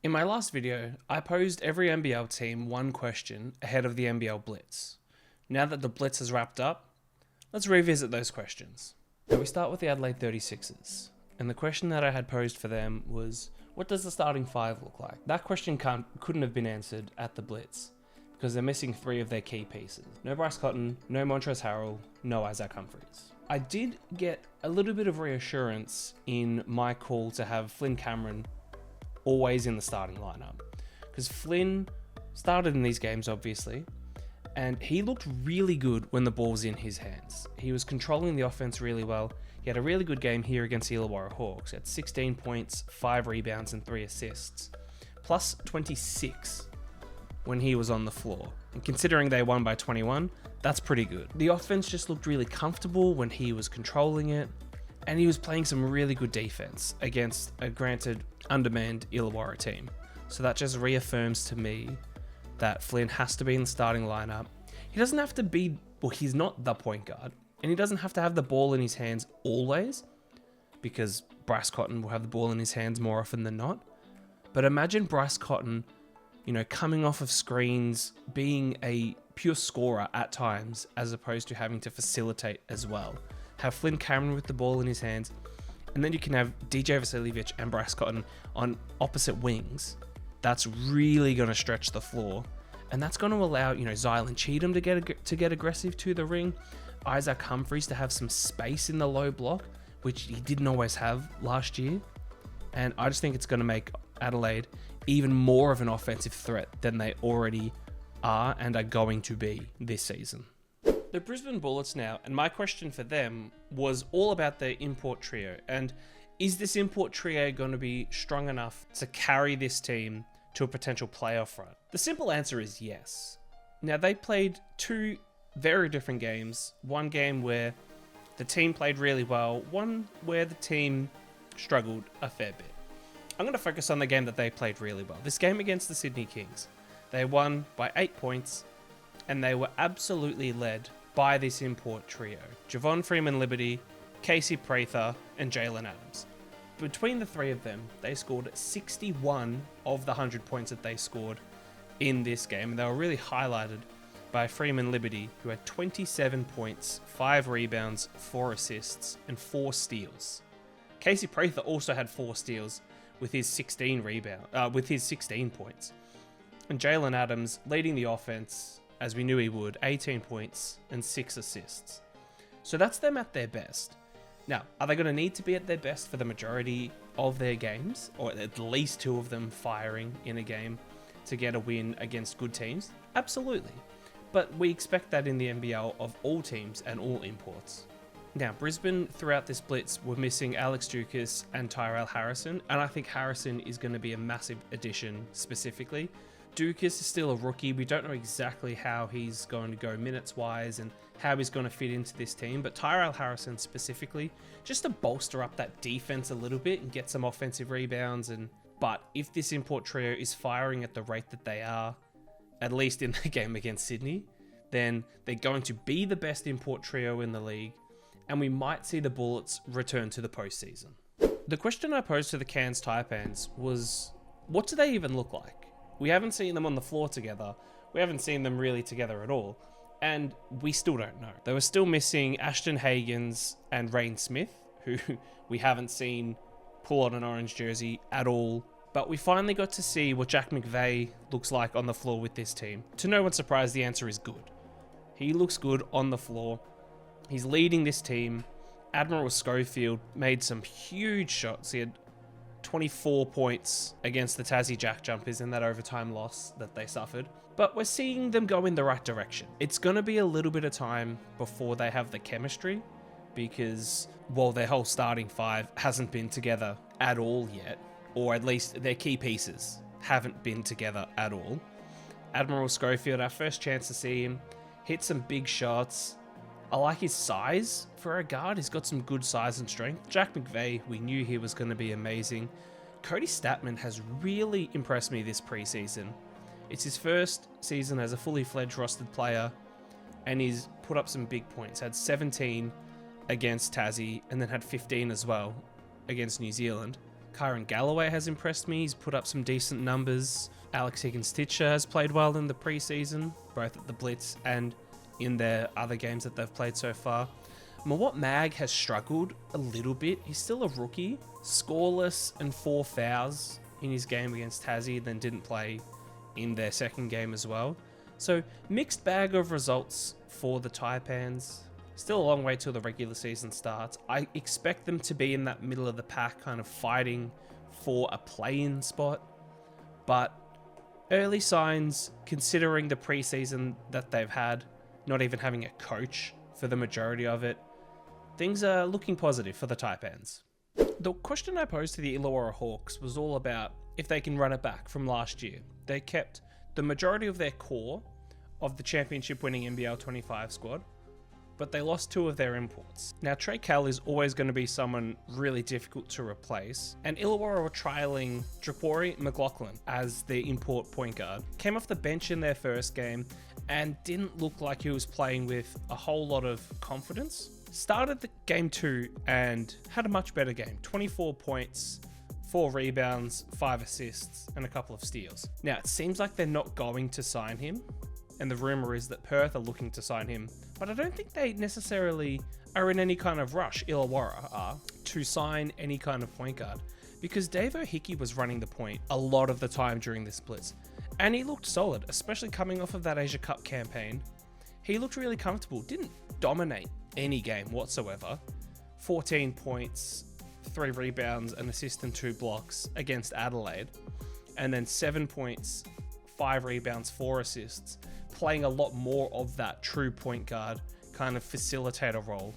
In my last video, I posed every NBL team one question ahead of the NBL Blitz. Now that the Blitz has wrapped up, let's revisit those questions. Now we start with the Adelaide 36ers, and the question that I had posed for them was, what does the starting five look like? That question couldn't have been answered at the Blitz, because they're missing three of their key pieces. No Bryce Cotton, no Montrezl Harrell, no Isaac Humphries. I did get a little bit of reassurance in my call to have Flynn Cameron always in the starting lineup, because Flynn started in these games obviously, and he looked really good when the ball was in his hands. He was controlling the offense really well. He had a really good game here against the Illawarra Hawks at 16 points, 5 rebounds and 3 assists, plus 26 when he was on the floor. And considering they won by 21, that's pretty good. The offense just looked really comfortable when he was controlling it, and he was playing some really good defense against a granted undermanned Illawarra team. So that just reaffirms to me that Flynn has to be in the starting lineup. He doesn't have to be, well, he's not the point guard, and he doesn't have to have the ball in his hands always, because Bryce Cotton will have the ball in his hands more often than not. But imagine Bryce Cotton, coming off of screens, being a pure scorer at times, as opposed to having to facilitate as well. Have Flynn Cameron with the ball in his hands, and then you can have DJ Vasiljevic and Bryce Cotton on opposite wings. That's really going to stretch the floor, and that's going to allow Zylan Cheatham to get aggressive to the ring, Isaac Humphries to have some space in the low block, which he didn't always have last year. And I just think it's going to make Adelaide even more of an offensive threat than they already are and are going to be this season. The Brisbane Bullets now, and my question for them was all about their import trio. And is this import trio going to be strong enough to carry this team to a potential playoff run? The simple answer is yes. Now, they played two very different games. One game where the team played really well, one where the team struggled a fair bit. I'm going to focus on the game that they played really well. This game against the Sydney Kings. They won by 8 points, and they were absolutely led by this import trio: Javon Freeman-Liberty, Casey Prather, and Jalen Adams. Between the three of them, they scored 61 of the 100 points that they scored in this game, and they were really highlighted by Freeman-Liberty, who had 27 points, 5 rebounds, 4 assists, and 4 steals. Casey Prather also had 4 steals with his 16 points. And Jalen Adams leading the offense, as we knew he would, 18 points and 6 assists. So that's them at their best. Now, are they going to need to be at their best for the majority of their games, or at least 2 of them firing in a game to get a win against good teams? Absolutely. But we expect that in the NBL of all teams and all imports. Now, Brisbane throughout this Blitz were missing Alex Dukas and Tyrell Harrison, and I think Harrison is going to be a massive addition specifically. Dukas is still a rookie. We don't know exactly how he's going to go minutes-wise and how he's going to fit into this team, but Tyrell Harrison specifically, just to bolster up that defense a little bit and get some offensive rebounds. But if this import trio is firing at the rate that they are, at least in the game against Sydney, then they're going to be the best import trio in the league, and we might see the Bullets return to the postseason. The question I posed to the Cairns Taipans was, what do they even look like? We haven't seen them on the floor together. We haven't seen them really together at all. And we still don't know. They were still missing Ashton Hagans and Rain Smith, who we haven't seen pull on an orange jersey at all. But we finally got to see what Jack McVeigh looks like on the floor with this team. To no one's surprise, the answer is good. He looks good on the floor. He's leading this team. Admiral Schofield made some huge shots. He had 24 points against the Tassie Jack Jumpers in that overtime loss that they suffered. But we're seeing them go in the right direction. It's going to be a little bit of time before they have the chemistry, because, well, their whole starting five hasn't been together at all yet, or at least their key pieces haven't been together at all. Admiral Schofield, our first chance to see him, hit some big shots. I like his size for a guard. He's got some good size and strength. Jack McVeigh, we knew he was going to be amazing. Cody Statman has really impressed me this preseason. It's his first season as a fully fledged rostered player, and he's put up some big points. Had 17 against Tassie, and then had 15 as well against New Zealand. Kyron Galloway has impressed me. He's put up some decent numbers. Alex Higgins-Titcher has played well in the preseason, both at the Blitz and in their other games that they've played so far. Mawot Mag has struggled a little bit. He's still a rookie, scoreless and 4 fouls in his game against Tassie, then didn't play in their second game as well. So mixed bag of results for the Taipans. Still a long way till the regular season starts. I expect them to be in that middle of the pack, kind of fighting for a play-in spot. But early signs, considering the preseason that they've had, not even having a coach for the majority of it, things are looking positive for the Taipans. The question I posed to the Illawarra Hawks was all about if they can run it back from last year. They kept the majority of their core of the championship-winning NBL 25 squad, but they lost 2 of their imports. Now, Trey Cal is always going to be someone really difficult to replace, and Illawarra were trialling Drakwari McLaughlin as their import point guard. Came off the bench in their first game and didn't look like he was playing with a whole lot of confidence. Started the game 2 and had a much better game. 24 points, 4 rebounds, 5 assists, and a couple of steals. Now, it seems like they're not going to sign him, and the rumor is that Perth are looking to sign him, but I don't think they necessarily are in any kind of rush, Illawarra are, to sign any kind of point guard, because Dave O'Hickey was running the point a lot of the time during this Blitz, and he looked solid, especially coming off of that Asia Cup campaign. He looked really comfortable, didn't dominate any game whatsoever. 14 points, 3 rebounds, an assist and 2 blocks against Adelaide, and then 7 points, 5 rebounds, 4 assists, playing a lot more of that true point guard kind of facilitator role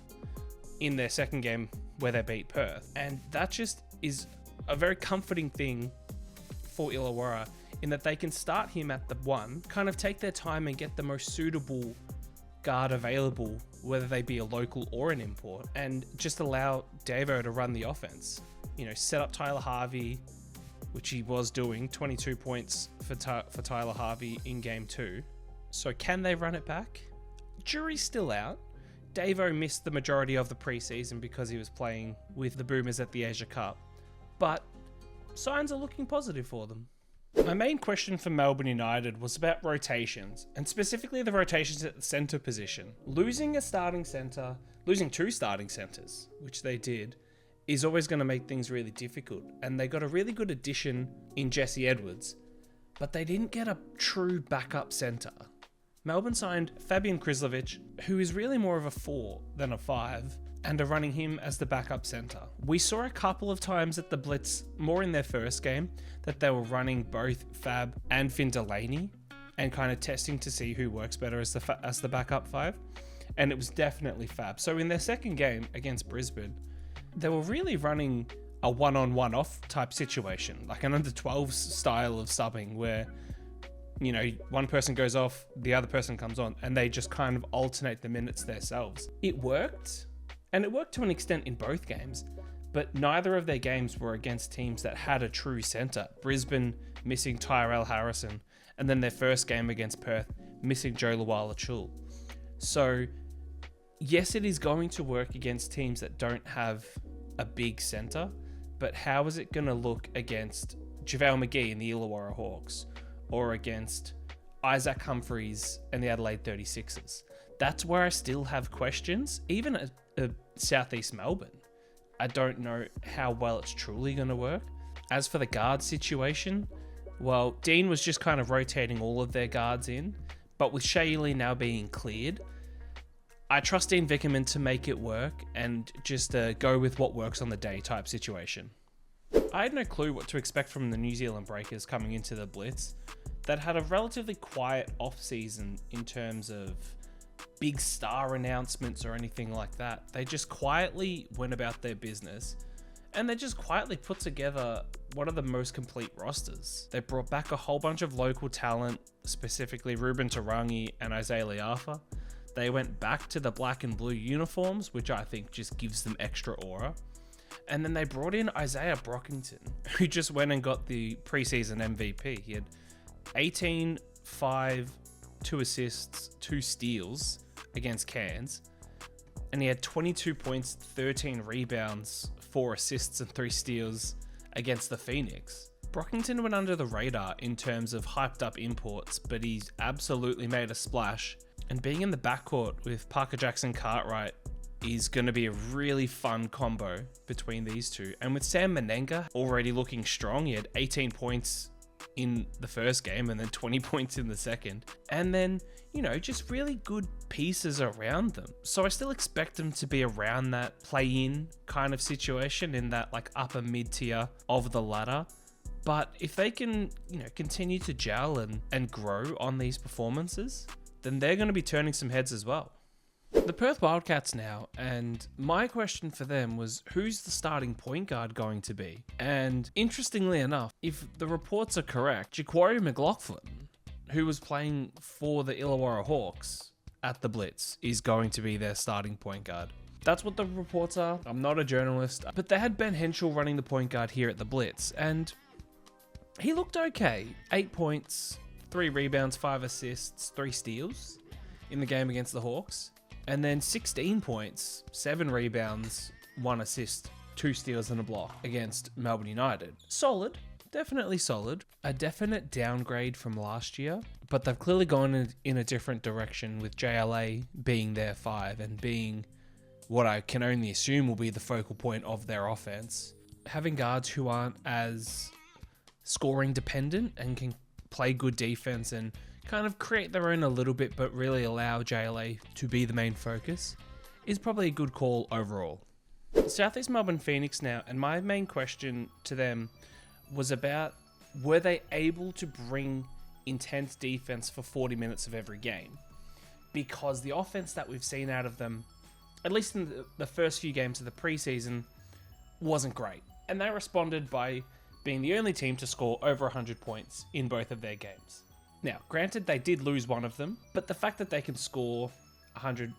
in their second game where they beat Perth. And that just is a very comforting thing for Illawarra in that they can start him at the 1, kind of take their time and get the most suitable guard available, whether they be a local or an import, and just allow Davo to run the offense. You know, set up Tyler Harvey, which he was doing, 22 points for Tyler Harvey in game 2. So can they run it back? Jury's still out. Davo missed the majority of the preseason because he was playing with the Boomers at the Asia Cup, but signs are looking positive for them. My main question for Melbourne United was about rotations, and specifically the rotations at the centre position. Losing 2 starting centres, which they did, is always going to make things really difficult, and they got a really good addition in Jesse Edwards, but they didn't get a true backup centre. Melbourne signed Fabian Krislovic, who is really more of a 4 than a 5, and are running him as the backup centre. We saw a couple of times at the Blitz, more in their first game, that they were running both Fab and Finn Delaney and kind of testing to see who works better as the backup 5, and it was definitely Fab. So in their second game against Brisbane, they were really running a 1-on-1 off type situation, like an under 12 style of subbing where, you know, one person goes off, the other person comes on, and they just kind of alternate the minutes themselves. It worked, and it worked to an extent in both games, but neither of their games were against teams that had a true centre. Brisbane missing Tyrell Harrison, and then their first game against Perth missing Joe Lawala-Chul. So yes, it is going to work against teams that don't have a big centre, but how is it going to look against JaVale McGee and the Illawarra Hawks, or against Isaac Humphries and the Adelaide 36ers? That's where I still have questions. Even at Southeast Melbourne, I don't know how well it's truly going to work. As for the guard situation, well, Dean was just kind of rotating all of their guards in, but with Shayley now being cleared, I trust Dean Vickerman to make it work and just go with what works on the day type situation. I had no clue what to expect from the New Zealand Breakers coming into the Blitz that had a relatively quiet off-season in terms of big star announcements or anything like that. They just quietly went about their business, and they just quietly put together one of the most complete rosters. They brought back a whole bunch of local talent, specifically Ruben Tarangi and Isaiah Liafa. They went back to the black and blue uniforms, which I think just gives them extra aura. And then they brought in Isaiah Brockington, who just went and got the preseason MVP. He had 18, 5, 2 assists, 2 steals against Cairns. And he had 22 points, 13 rebounds, 4 assists and 3 steals against the Phoenix. Brockington went under the radar in terms of hyped up imports, but he's absolutely made a splash. And being in the backcourt with Parker Jackson Cartwright is going to be a really fun combo between these two. And with Sam Menenga already looking strong, he had 18 points in the first game and then 20 points in the second. And then, you know, just really good pieces around them. So I still expect them to be around that play-in kind of situation in that like upper mid-tier of the ladder. But if they can, you know, continue to gel and grow on these performances, then they're going to be turning some heads as well. The Perth Wildcats now, and my question for them was, who's the starting point guard going to be? And interestingly enough, if the reports are correct, Ja'Cory McLaughlin, who was playing for the Illawarra Hawks at the Blitz, is going to be their starting point guard. That's what the reports are. I'm not a journalist, but they had Ben Henschel running the point guard here at the Blitz, and he looked okay. 8 points, 3 rebounds, 5 assists, 3 steals in the game against the Hawks. And then 16 points, 7 rebounds, 1 assist, 2 steals and a block against Melbourne United. Solid, definitely solid. A definite downgrade from last year, but they've clearly gone in a different direction with JLA being their 5 and being what I can only assume will be the focal point of their offense. Having guards who aren't as scoring dependent and can play good defense and kind of create their own a little bit, but really allow JLA to be the main focus, is probably a good call overall. Southeast Melbourne Phoenix now, and my main question to them was about, were they able to bring intense defense for 40 minutes of every game? Because the offense that we've seen out of them, at least in the first few games of the preseason, wasn't great. And they responded by being the only team to score over 100 points in both of their games. Now, granted, they did lose one of them, but the fact that they can score 100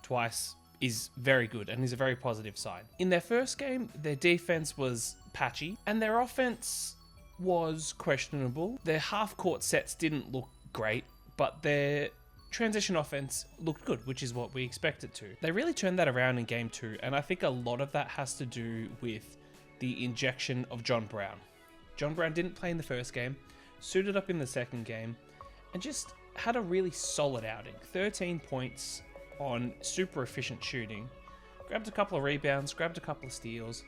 twice is very good and is a very positive sign. In their first game, their defense was patchy and their offense was questionable. Their half-court sets didn't look great, but their transition offense looked good, which is what we expected to. They really turned that around in game 2, and I think a lot of that has to do with the injection of John Brown. John Brown didn't play in the first game, suited up in the second game, and just had a really solid outing. 13 points on super efficient shooting, grabbed a couple of rebounds, grabbed a couple of steals,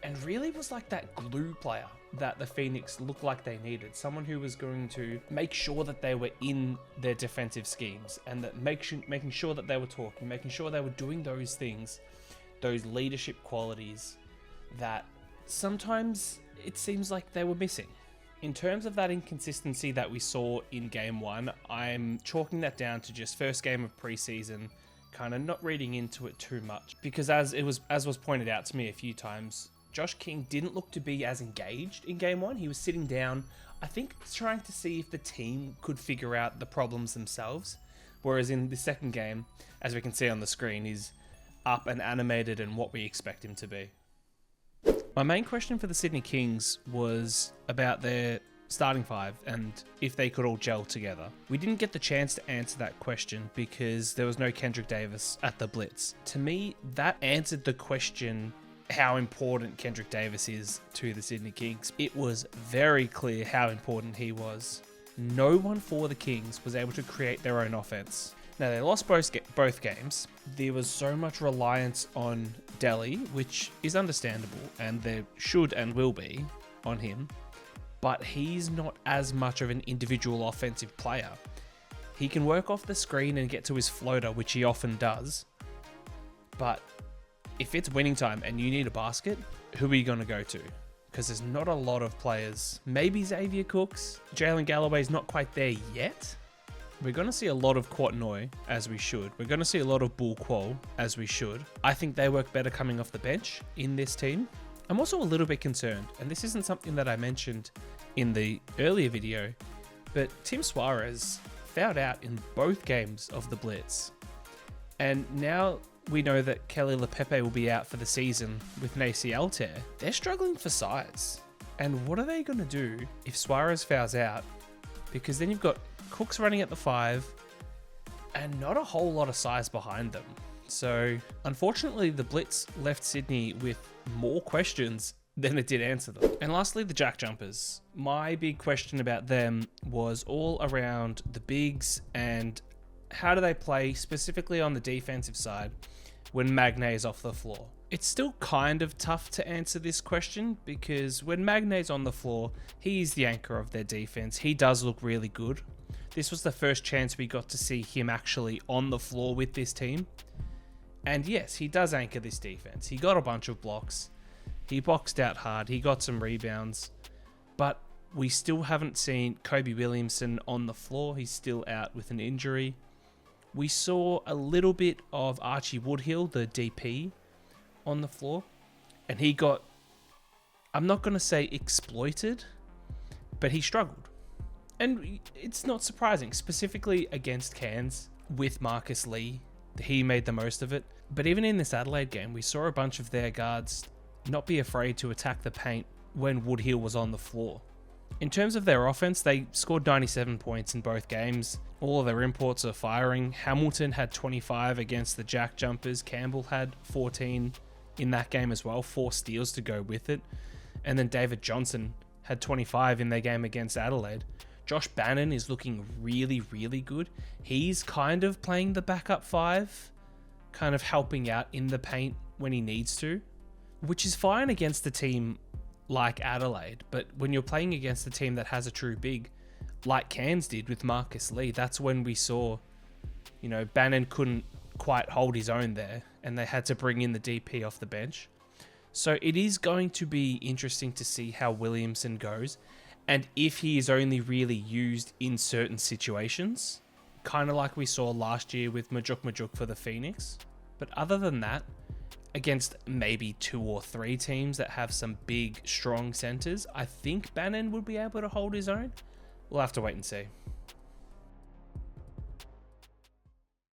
and really was like that glue player that the Phoenix looked like they needed. Someone who was going to make sure that they were in their defensive schemes and that making sure that they were talking, making sure they were doing those things, those leadership qualities that sometimes it seems like they were missing. In terms of that inconsistency that we saw in game 1, I'm chalking that down to just first game of preseason, kind of not reading into it too much, because as was pointed out to me a few times, Josh King didn't look to be as engaged in game 1. He was sitting down, I think trying to see if the team could figure out the problems themselves, whereas in the second game, as we can see on the screen, he's up and animated and what we expect him to be. My main question for the Sydney Kings was about their starting 5 and if they could all gel together. We didn't get the chance to answer that question because there was no Kendrick Davis at the Blitz. To me, that answered the question how important Kendrick Davis is to the Sydney Kings. It was very clear how important he was. No one for the Kings was able to create their own offense. Now, they lost both games. There was so much reliance on Delhi, which is understandable, and there should and will be on him, but he's not as much of an individual offensive player. He can work off the screen and get to his floater, which he often does, but if it's winning time and you need a basket, who are you going to go to? Because there's not a lot of players. Maybe Xavier Cooks. Jalen Galloway's not quite there yet. We're going to see a lot of Quatnoy, as we should. We're going to see a lot of Bull Qual, as we should. I think they work better coming off the bench in this team. I'm also a little bit concerned, and this isn't something that I mentioned in the earlier video, but Tim Suarez fouled out in both games of the Blitz. And now we know that Kelly LePepe will be out for the season with an ACL tear. They're struggling for size. And what are they going to do if Suarez fouls out? Because then you've got Cooks running at the 5 and not a whole lot of size behind them. So unfortunately, the Blitz left Sydney with more questions than it did answer them. And lastly, the Jack Jumpers. My big question about them was all around the bigs and how do they play specifically on the defensive side when Magne is off the floor. It's still kind of tough to answer this question because when Magne's on the floor, he's the anchor of their defense. He does look really good. This was the first chance we got to see him actually on the floor with this team. And yes, he does anchor this defense. He got a bunch of blocks. He boxed out hard. He got some rebounds. But we still haven't seen Kobe Williamson on the floor. He's still out with an injury. We saw a little bit of Archie Woodhill, the DP, on the floor. And he got, I'm not going to say exploited, but he struggled. And it's not surprising, specifically against Cairns with Marcus Lee. He made the most of it. But even in this Adelaide game, we saw a bunch of their guards not be afraid to attack the paint when Woodhill was on the floor. In terms of their offense, they scored 97 points in both games. All of their imports are firing. Hamilton had 25 against the Jack Jumpers. Campbell had 14 in that game as well, 4 steals to go with it. And then David Johnson had 25 in their game against Adelaide. Josh Bannon is looking really, really good. He's kind of playing the backup 5, kind of helping out in the paint when he needs to, which is fine against a team like Adelaide. But when you're playing against a team that has a true big, like Cairns did with Marcus Lee, that's when we saw, Bannon couldn't quite hold his own there, and they had to bring in the DP off the bench. So it is going to be interesting to see how Williamson goes, and if he is only really used in certain situations, kind of like we saw last year with Majuk for the Phoenix. But other than that, against maybe 2 or 3 teams that have some big, strong centers, I think Bannon would be able to hold his own. We'll have to wait and see.